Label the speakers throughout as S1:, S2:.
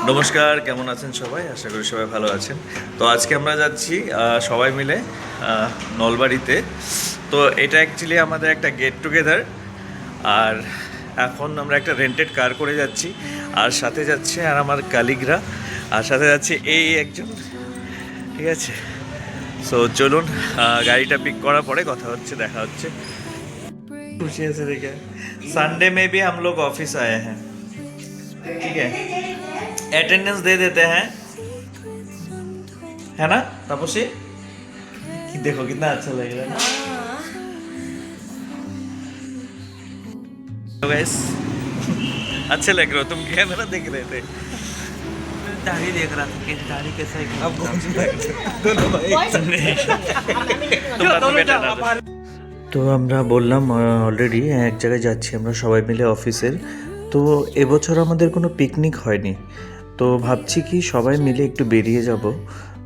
S1: নমস্কার, কেমন আছেন সবাই? আশা করি সবাই ভালো আছেন। তো আজকে আমরা যাচ্ছি সবাই মিলে নলবাড়িতে। তো এটা অ্যাকচুয়ালি আমাদের একটা গেট টুগেদার। আর এখন আমরা একটা রেন্টেড কার করে যাচ্ছি, আর সাথে যাচ্ছে আর আমার কালিগরা, আর সাথে যাচ্ছে এই একজন। ঠিক আছে, সো চলুন, গাড়িটা পিক করার পরে কথা হচ্ছে, দেখা হচ্ছে। खुशी से देखा संडे में भी हम लोग ऑफिस आए हैं। ठीक है, अटेंडेंस दे देते हैं, है ना तापसी? देखो कितना अच्छा लग रहा है ना। तो गाइस, अच्छे लग रहे हो तुम, कैमरा देख रहे थे?
S2: दाढ़ी देख रहा था कि दाढ़ी कैसा है।
S1: अब कौन सी दोनों भाई तुम बेटा ना। তো আমরা বললাম অলরেডি এক জায়গায় যাচ্ছি আমরা সবাই মিলে অফিসের। তো এবছর আমাদের কোনো পিকনিক হয়নি, তো ভাবছি কি সবাই মিলে একটু বেরিয়ে যাব।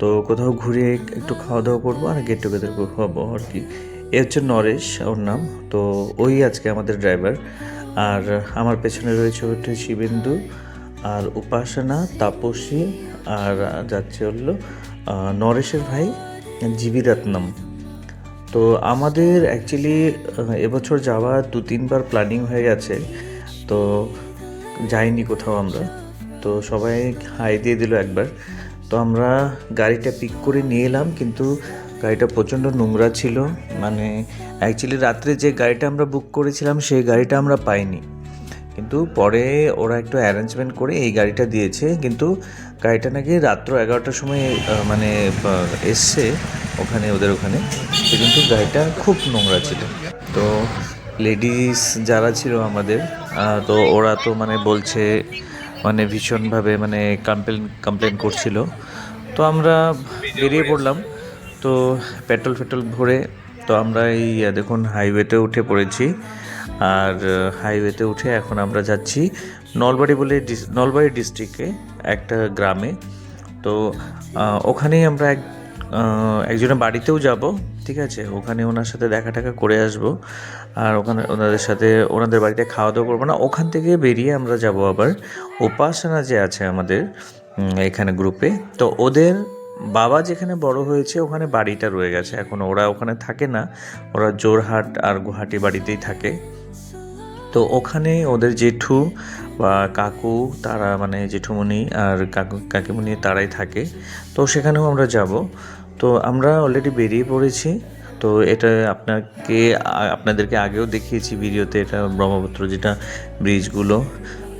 S1: তো কোথাও ঘুরে একটু খাওয়া দাওয়া করবো আর গেট টুগেদার হবো আর কি। এ হচ্ছে নরেশ, ওর নাম। তো ওই আজকে আমাদের ড্রাইভার। আর আমার পেছনে রয়েছে হচ্ছে শিবেন্দু, আর উপাসনা, তাপসী, আর যাচ্ছে হলো নরেশের ভাই জিবি রত্নম। তো আমাদের অ্যাকচুয়ালি এবছর যাওয়া 2-3বার প্ল্যানিং হয়ে গেছে, তো যাইনি কোথাও আমরা। তো সবাই হাই দিয়ে দিল একবার। তো আমরা গাড়িটা পিক করে নিয়ে এলাম, কিন্তু গাড়িটা প্রচণ্ড নোংরা ছিল। মানে অ্যাকচুয়ালি রাত্রে যে গাড়িটা আমরা বুক করেছিলাম সেই গাড়িটা আমরা পাইনি, কিন্তু পরে ওরা একটু অ্যারেঞ্জমেন্ট করে এই গাড়িটা দিয়েছে। কিন্তু গাড়িটা নাকি রাত্র 11টার সময় মানে এসছে ওখানে, ওদের ওখানে। তো কিন্তু গাড়িটা খুব নোংরা ছিল। তো লেডিস যারা ছিল আমাদের, তো ওরা তো মানে বলছে, মানে ভীষণভাবে মানে কমপ্লেন করছিল। তো আমরা বেরিয়ে পড়লাম। তো পেট্রোল ভরে তো আমরা এই দেখুন হাইওয়েতে উঠে পড়েছি। আর হাইওয়েতে উঠে এখন আমরা যাচ্ছি নলবাড়ি বলে, নলবাড়ি ডিস্ট্রিক্টে একটা গ্রামে। তো ওখানেই আমরা একজনের বাড়িতেও যাব। ঠিক আছে, ওখানে ওনার সাথে দেখা টাকা করে আসবো। আর ওখানে ওনাদের সাথে ওনাদের বাড়িতে খাওয়া দাওয়া করবো না, ওখান থেকে বেরিয়ে আমরা যাব আবার উপাসনা যে আছে আমাদের এখানে গ্রুপে। তো ওদের বাবা যেখানে বড় হয়েছে ওখানে বাড়িটা রয়ে গেছে, এখন ওরা ওখানে থাকে না, ওরা জোরহাট আর গুয়াহাটি বাড়িতেই থাকে। তো ওখানে ওদের জেঠু বা কাকু, তারা মানে জেঠুমণি আর কাকিমণি তারাই থাকে। তো সেখানেও আমরা যাব। তো আমরা অলরেডি বেরিয়ে পড়েছি। তো এটা আপনাদেরকে আগেও দেখিয়েছি ভিডিওতে, এটা ব্রহ্মপুত্র যেটা ব্রিজগুলো।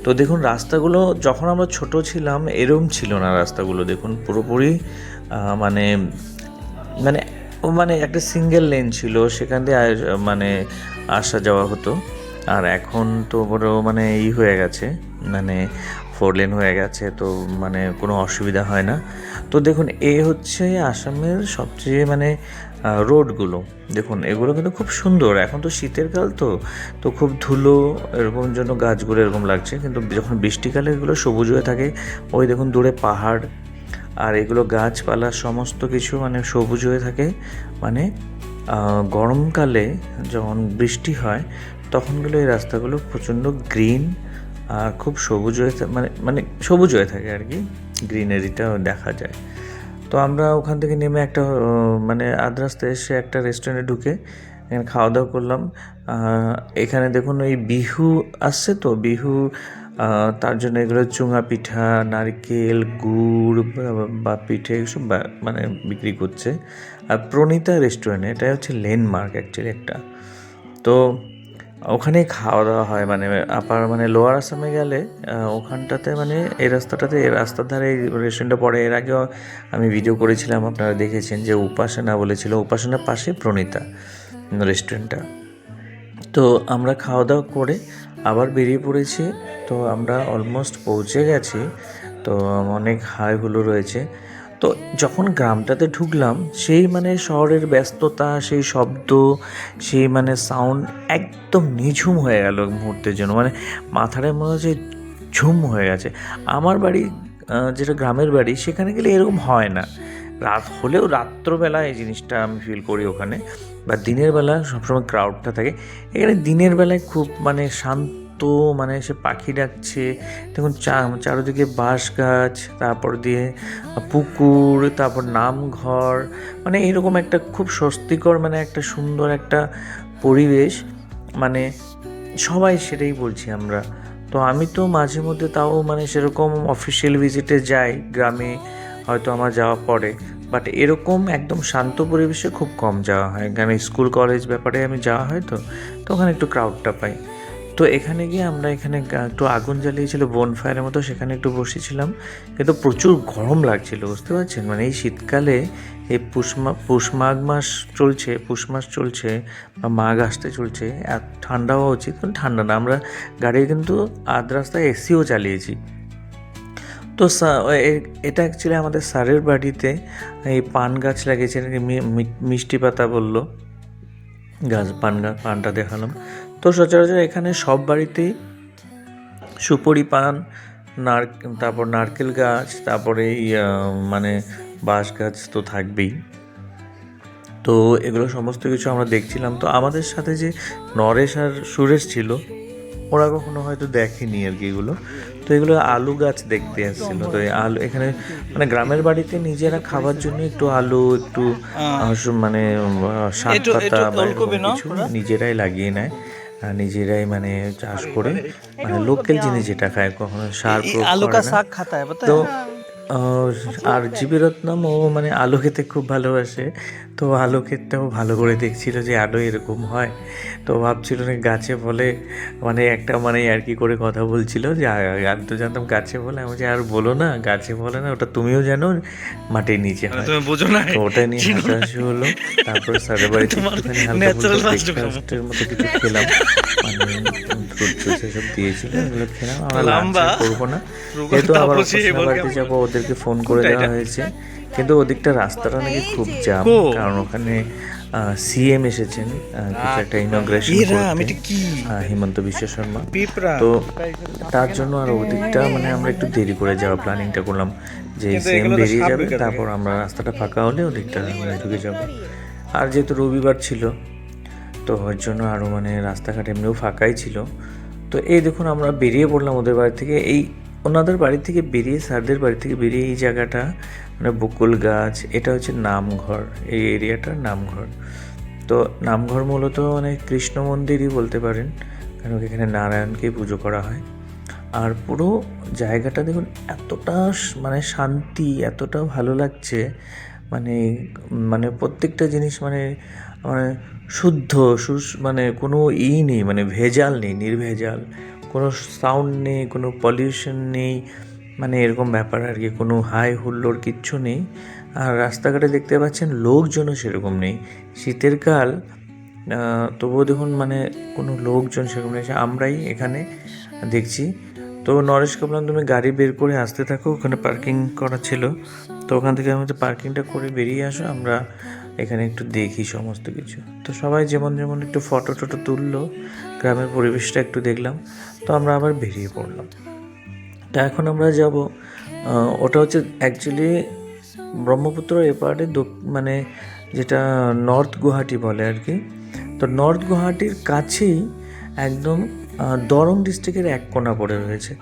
S1: তো দেখুন রাস্তাগুলো যখন আমরা ছোট ছিলাম এরম ছিল না রাস্তাগুলো, দেখুন পুরোপুরি মানে মানে মানে একটা সিঙ্গেল লেন ছিল, সেখান দিয়ে মানে আসা যাওয়া হতো। আর এখন তো বড় মানে হয়ে গেছে, মানে 4 লেন হয়ে গেছে, তো মানে কোনো অসুবিধা হয় না। তো দেখুন হচ্ছে আসামের সবচেয়ে মানে রোডগুলো দেখুন, এগুলো কিন্তু খুব সুন্দর। এখন তো শীতের কাল, তো খুব ধুলো এরকম জন্য গাছগুলো এরকম লাগছে, কিন্তু যখন বৃষ্টিকালে এগুলো সবুজ হয়ে থাকে। ওই দেখুন দূরে পাহাড়, আর এগুলো গাছপালা সমস্ত কিছু মানে সবুজ হয়ে থাকে। মানে গরমকালে যখন বৃষ্টি হয় তখনগুলো এই রাস্তাগুলো প্রচণ্ড গ্রিন আর খুব সবুজ হয়ে মানে সবুজ হয়ে থাকে আর কি, গ্রিনারিটা দেখা যায়। তো আমরা ওখান থেকে নেমে একটা মানে আধ রাস্তায় এসে একটা রেস্টুরেন্টে ঢুকে এখানে খাওয়া দাওয়া করলাম। এখানে দেখুন ওই বিহু আসছে, তো বিহু তার জন্য এগুলো চুঙা পিঠা, নারকেল, গুড় বা পিঠে এসব মানে বিক্রি করছে। আর প্রণীতা রেস্টুরেন্টে, এটা হচ্ছে ল্যান্ডমার্ক অ্যাকচুয়ালি একটা। তো ওখানে খাওয়া দাওয়া হয়, মানে আপার মানে লোয়ার আসামে গেলে ওখানটাতে মানে এই রাস্তাটাতে, এই রাস্তার ধারে এই রেস্টুরেন্টটা পড়ে। এর আগেও আমি ভিডিও করেছিলাম, আপনারা দেখেছেন, যে উপাসনা বলেছিল, উপাসনার পাশে প্রণীতা রেস্টুরেন্টটা। তো আমরা খাওয়া দাওয়া করে আবার বেরিয়ে পড়েছি। তো আমরা অলমোস্ট পৌঁছে গেছি। তো অনেক হাই হুলো রয়েছে। তো যখন গ্রামটাতে ঢুকলাম, সেই মানে শহরের ব্যস্ততা, সেই শব্দ, সেই মানে সাউন্ড একদম নিঝুম হয়ে গেল মুহূর্তের জন্য। মানে মাথাটা মনে হচ্ছে ঝুম হয়ে গেছে। আমার বাড়ি যেটা গ্রামের বাড়ি, সেখানে গেলে এরকম হয় না। রাত হলেও রাত্রবেলা এই জিনিসটা আমি ফিল করি ওখানে, বা দিনের বেলা সবসময় ক্রাউডটা থাকে। এখানে দিনের বেলায় খুব মানে শান্ত এত মানে সে পাখি ডাকছে, দেখুন চারিদিকে বাঁশ গাছ, তারপর দিয়ে পুকুর, তারপর নামঘর, মানে এরকম একটা খুব স্বস্তিকর মানে একটা সুন্দর একটা পরিবেশ, মানে সবাই সেটাই বলছি আমরা। তো আমি তো মাঝে মধ্যে তাও মানে সেরকম অফিসিয়াল ভিজিটে যাই গ্রামে, হয়তো আমার যাওয়া পড়ে, বাট এরকম একদম শান্ত পরিবেশে খুব কম যাওয়া হয়, কারণ স্কুল কলেজ ব্যাপারে আমি যাওয়া হয়, তো ওখানে একটু ক্রাউডটা পাই। তো এখানে গিয়ে আমরা এখানে একটু আগুন জ্বালিয়েছিল বনফায়ারের মতো, সেখানে একটু বসেছিলাম, কিন্তু প্রচুর গরম লাগছিল, বুঝতে পারছেন, মানে এই শীতকালে এই পুষ মাস চলছে বা মাঘ আসতে চলছে, এত ঠান্ডা হওয়া উচিত, কিন্তু ঠান্ডা না, আমরা গাড়ি কিন্তু আধ রাস্তায় এসিও চালিয়েছি। তো এটা অ্যাকচুয়ালি আমাদের স্যারের বাড়িতে এই পান গাছ লাগিয়েছে, মিষ্টি পাতা বললো গাছ, পানটা দেখালাম। তো সচরাচর এখানে সব বাড়িতেই সুপারি পান, তারপর নারকেল গাছ, তারপরে এই মানে বাঁশ গাছ তো থাকবেই। তো এগুলো সমস্ত কিছু আমরা দেখছিলাম। তো আমাদের সাথে যে নরেশ আর সুরেশ ছিল, ওরা কখনো হয়তো দেখেনি আর কি এগুলো। তো এগুলো আলু গাছ দেখতে আসছিল। তো এই আলু এখানে মানে গ্রামের বাড়িতে নিজেরা খাবার জন্য একটু আলু, একটু মানে শাক পাতা বা এরকম কিছু নিজেরাই লাগিয়ে নেয়, আর নিজেরাই মানে চাষ করে, মানে লোকাল জিনিস যেটা খায়, কখনো সার প্রয়োগ করে না। তো আর জিবি রত্নম ও মানে আলু খেতে খুব ভালোবাসে, তো আলু খেতেও ভালো করে দেখছিল যে আলু এরকম হয়। তো ভাবছিল না গাছে বলে, মানে একটা মানে আর কি করে কথা বলছিল যে আমি তো জানতাম গাছে বলে, আমি যে আর বলো না গাছে বলে না, ওটা তুমিও জানো মাটির নিচে হয়, তুমি বোঝো না। তো ওটা নিয়ে হাসাহাসি হলো। তারপর স্যারের বাড়িতে একটুখানি হালকা ব্রেকফাস্টের মতো কিছু খেলাম, মানে ফ্রুট জুস এসব দিয়েছিল, এগুলো খেলাম। আমরা লাঞ্চ করবো না, যেহেতু আবার বাড়িতে যাবো, ওদেরকে ফোন করে দেওয়া হয়েছে। কিন্তু ওদিকটা রাস্তাটা নাকি খুব জ্যাম, কারণ ওখানে সিএম এসেছেন কিছু একটা ইনগ্রেশন করতে, হিমন্ত বিশ্ব শর্মা। তো তার জন্য আর ওদিকটা মানে আমরা একটু দেরি করে যাওয়ার প্ল্যানিংটা করলাম, যে সিএম বেরিয়ে যাবে, তারপর আমরা রাস্তাটা ফাঁকা হলে ওদিকটা মানে ঢুকে যাবো। আর যেহেতু রবিবার ছিল, তো ওর জন্য আরও মানে রাস্তাঘাট এমনিও ফাঁকাই ছিল। তো এই দেখুন আমরা বেরিয়ে পড়লাম ওদের বাড়ি থেকে, এই ওনাদের বাড়ি থেকে বেরিয়ে, স্যারদের বাড়ি থেকে বেরিয়ে এই জায়গাটা মানে বকুল গাছ, এটা হচ্ছে নামঘর, এই এরিয়াটার নামঘর। তো নামঘর মূলত মানে কৃষ্ণ মন্দিরই বলতে পারেন, কারণ এখানে নারায়ণকেই পুজো করা হয়। আর পুরো জায়গাটা দেখুন এতটা মানে শান্তি, এতটা ভালো লাগছে, মানে মানে প্রত্যেকটা জিনিস মানে মানে শুদ্ধ, মানে কোনো নেই, মানে ভেজাল নেই, নির্ভেজাল, কোনো সাউন্ড নেই, কোনো পলিউশন নেই, মানে এরকম ব্যাপার আর কি, কোনো হাই হুল্লোড় কিচ্ছু নেই। আর রাস্তাঘাটে দেখতে পাচ্ছেন লোকজনও সেরকম নেই, শীতের কাল, তবুও দেখুন মানে কোনো লোকজন সেরকম নেই, আমরাই এখানে দেখছি। তো নরেশকে বললাম তুমি গাড়ি বের করে আসতে থাকো, ওখানে পার্কিং করা ছিল, তো ওখান থেকে আমাদের পার্কিংটা করে বেরিয়ে আসো, আমরা এখানে একটু দেখি সমস্ত কিছু। তো সবাই যেমন একটু ফটো টটো তুললো, গ্রামের পরিবেশটা একটু দেখলাম, তো আমরা আবার বেরিয়ে পড়লাম। তো এখন আমরা যাব, ওটা হচ্ছে অ্যাকচুয়ালি ব্রহ্মপুত্র এপারে মানে যেটা নর্থ গুয়াহাটি বলে আর কি। তো নর্থ গুয়াহাটির কাছেই একদম দরং ডিস্ট্রিক্টের এক কোণা পড়ে রয়েছে,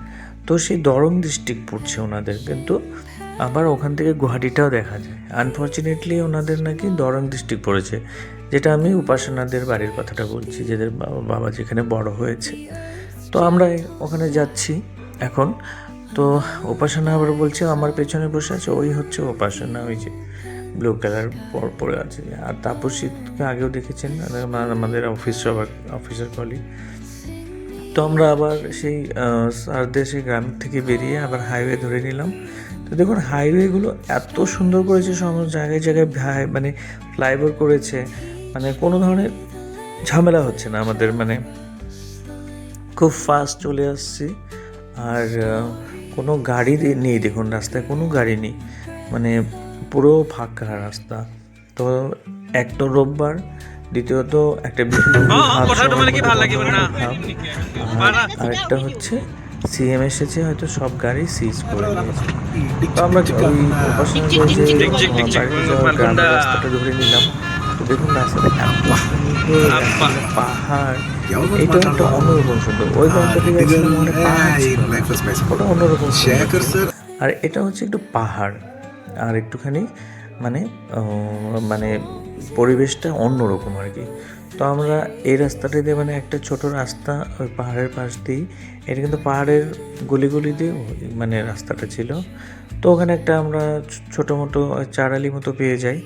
S1: তো সেই দরং ডিস্ট্রিক্ট পড়ছে ওনাদের, কিন্তু আবার ওখান থেকে গুয়াহাটিটাও দেখা যায়। আনফর্চুনেটলি ওনাদের নাকি দরং ডিস্ট্রিক্ট পড়েছে, যেটা আমি উপাসনাদের বাড়ির কথাটা বলছি, যাদের বাবা যেখানে বড় হয়েছে। তো আমরা ওখানে যাচ্ছি এখন। তো উপাসনা আবার বলছে, আমার পেছনে বসে আছে, ওই হচ্ছে উপাসনা, ওই যে ব্লু কালার পরে আছে। আর তাপসীকে আগেও দেখেছেন, আমাদের অফিসের কলিগ। তো আমরা আবার সেই সারদের সেই গ্রাম থেকে বেরিয়ে আবার হাইওয়ে ধরে নিলাম। তো দেখুন হাইওয়েগুলো এত সুন্দর করেছে, সমস্ত জায়গায় মানে ফ্লাইওভার করেছে, মানে কোনো ধরনের ঝামেলা হচ্ছে না আমাদের, মানে খুব ফাস্ট চলে আসছি। আর কোনো গাড়ি নেই, দেখুন রাস্তায় কোনো গাড়ি নেই, মানে পুরো ফাঁকা রাস্তা। তো এক তো রোববার, দ্বিতীয়ত একটা আরেকটা হচ্ছে সিএম এসেছে, হয়তো সব গাড়ি সিজ করে দিয়েছে। তো আমরা ওই উপাসনা গ্রামের রাস্তাটা ধরে নিলাম। তো দেখুন রাস্তাটা এত সুন্দর, পাহাড়,
S3: Ja, wat
S1: এটাও
S3: maakt
S1: একটা
S3: allemaal?
S1: অন্যরকম সুন্দর। ওই গ্রামটাতে
S3: Ik
S1: গেছিলাম
S3: wil
S1: ওখানে পাহাড় ছিল না,
S3: breakfast bij
S1: ওটা অন্যরকম সুন্দর
S3: Checkers
S1: ছিল।
S3: er.
S1: আর এটা হচ্ছে একটু পাহাড় আর একটুখানি মানে মানে পরিবেশটা অন্যরকম আর কি। তো আমরা এই রাস্তাটা দিয়ে মানে একটা ছোট রাস্তা ওই পাহাড়ের পাশ দিয়েই, এটা কিন্তু পাহাড়ের গলি দিয়ে মানে রাস্তাটা ছিল। তো ওখানে একটা আমরা ছোটো মোটো চারালি মতো পেয়ে যাই।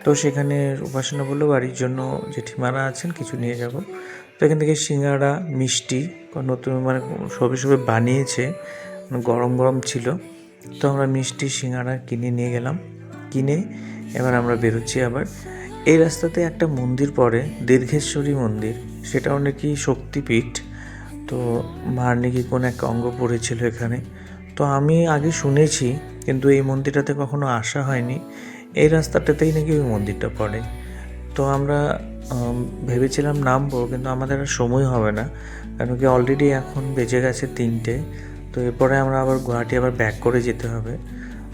S1: তো সেখানে উপাসনা বললো বাড়ির জন্য জেঠিমারা আছেন কিছু নিয়ে যাব। তো এখান থেকে সিঙ্গাড়া মিষ্টি নতুন মানে সবে বানিয়েছে, গরম গরম ছিল। তো আমরা মিষ্টি সিঙ্গাড়া কিনে নিয়ে গেলাম, কিনে এবার আমরা বেরোচ্ছি আবার। এই রাস্তাতে একটা মন্দির পড়ে, দীর্ঘেশ্বরী মন্দির, সেটাও নাকি শক্তিপীঠ। তো মার নাকি কোনো এক অঙ্গ পড়েছিল এখানে। তো আমি আগে শুনেছি কিন্তু এই মন্দিরটাতে কখনো আসা হয়নি। এই রাস্তাটাতেই নাকি ওই মন্দিরটা পড়ে। তো আমরা ভেবেছিলাম নামবো, কিন্তু আমাদের আর সময় হবে না, কারণ কি অলরেডি এখন বেজে গেছে 3টে। তো এরপরে আমরা আবার গুয়াহাটি আবার ব্যাক করে যেতে হবে।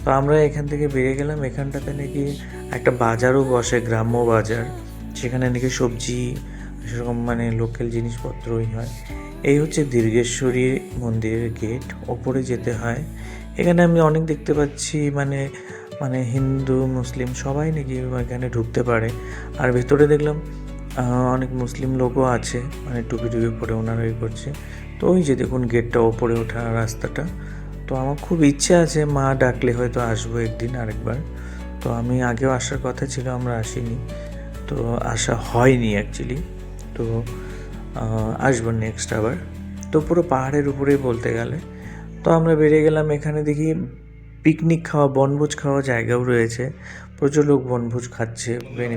S1: তো আমরা এখান থেকে বেরিয়ে গেলাম। এখানটাতে নাকি একটা বাজারও বসে, গ্রাম্য বাজার, সেখানে নাকি সবজি সেরকম মানে লোকাল জিনিসপত্রই হয়। এই হচ্ছে দীর্ঘেশ্বরী মন্দিরের গেট, ওপরে যেতে হয়। এখানে আমি অনেক দেখতে পাচ্ছি মানে মানে হিন্দু মুসলিম সবাই নাকি এখানে ঢুকতে পারে। আর ভেতরে দেখলাম অনেক মুসলিম লোকও আছে, মানে টুপি পরে ওনারাই করছে। তো ওই যে দেখুন গেটটা ওপরে ওঠা রাস্তাটা। তো আমার খুব ইচ্ছে আছে, মা ডাকলে হয়তো আসবো একদিন আরেকবার। তো আমি আগেও আসার কথা ছিল, আমরা আসিনি, তো আসা হয়নি অ্যাকচুয়ালি। তো আসবো নেক্সট আবার। তো পুরো পাহাড়ের উপরেই বলতে গেলে। তো আমরা বেরিয়ে গেলাম। এখানে দেখি পিকনিক খাওয়া, বনভোজ খাওয়া জায়গাও রয়েছে, প্রচুর লোক বনভোজ খাচ্ছে,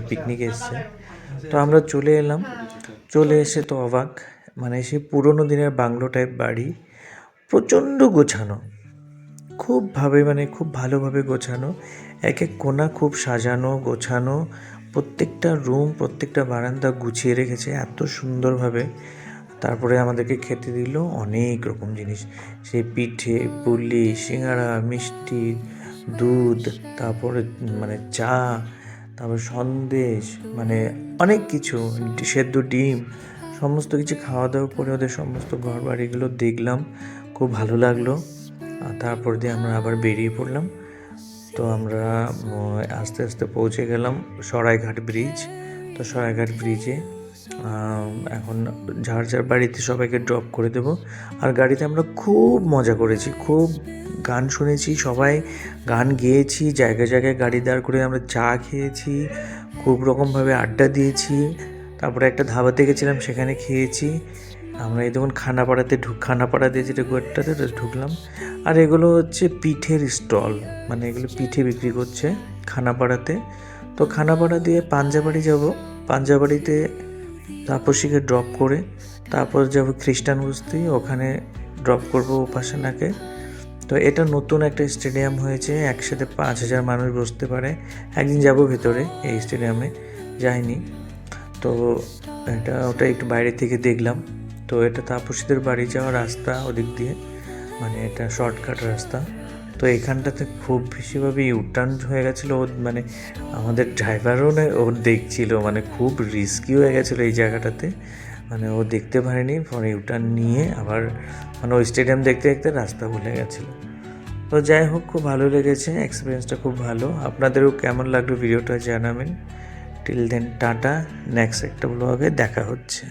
S1: পিকনিক এসছে। তো আমরা চলে এলাম, চলে এসে তো অবাক, মানে সেই পুরোনো দিনের বাংলো টাইপ বাড়ি, প্রচণ্ড গোছানো, মানে খুব ভালোভাবে গোছানো, এক এক কোণা খুব সাজানো গোছানো, প্রত্যেকটা রুম প্রত্যেকটা বারান্দা গুছিয়ে রেখেছে এত সুন্দরভাবে। তারপরে আমাদেরকে খেতে দিল অনেক রকম জিনিস, সেই পিঠে পুলি সিঙ্গাড়া মিষ্টি দুধ, তারপরে মানে চা, তারপর সন্দেশ, মানে অনেক কিছু, সেদ্ধ ডিম, সমস্ত কিছু খাওয়া দাওয়া করে ওদের সমস্ত ঘর বাড়িগুলো দেখলাম, খুব ভালো লাগলো। আর তারপর দিয়ে আমরা আবার বেরিয়ে পড়লাম। তো আমরা আস্তে আস্তে পৌঁছে গেলাম সরাইঘাট ব্রিজ। তো সরাইঘাট ব্রিজে এখন যার যার বাড়িতে সবাইকে ড্রপ করে দেব। আর গাড়িতে আমরা খুব মজা করেছি, খুব গান শুনেছি, সবাই গান গেয়েছি, জায়গায় জায়গায় গাড়ি দাঁড় করে আমরা চা খেয়েছি, খুব রকমভাবে আড্ডা দিয়েছি। তারপরে একটা ধাবাতে গেছিলাম, সেখানে খেয়েছি। আমরা এই দেখুন খানাপাড়া দিয়ে যেটা গোয়াটাতে ঢুকলাম। আর এগুলো হচ্ছে পিঠের স্টল, মানে এগুলো পিঠে বিক্রি করছে খানাপাড়াতে। তো খানাপাড়া দিয়ে পাঞ্জাবাড়ি যাব, পাঞ্জাবাড়িতে তাপসীকে ড্রপ করে তারপর যাব খ্রিস্টান বস্তি, ওখানে ড্রপ করবো উপাসনাকে। তো এটা নতুন একটা স্টেডিয়াম হয়েছে, একসাথে 5,000 মানুষ বসতে পারে। একদিন যাব ভেতরে, এই স্টেডিয়ামে যাইনি। তো ওটা একটু বাইরে থেকে দেখলাম। তো এটা তাপসীদের বাড়ি যাওয়ার রাস্তা ওদিক দিয়ে, মানে এটা শর্টকাট রাস্তা। তো এখানটাতে খুব বেশিভাবে ইউটার্ন হয়ে গেছিলো, ও মানে আমাদের ড্রাইভারও না ও দেখছিল, মানে খুব রিস্কি হয়ে গেছিলো এই জায়গাটাতে, মানে ও দেখতে পারেনি, পরে ইউটার্ন নিয়ে আবার মানে ওই স্টেডিয়াম দেখতে দেখতে রাস্তা ভুলে গেছিলো। তো যাই হোক, খুব ভালো লেগেছে, এক্সপিরিয়েন্সটা খুব ভালো। আপনাদেরও কেমন লাগলো ভিডিওটা জানাবেন। টিল দেন টাটা, নেক্সট একটা ব্লগে দেখা হচ্ছে।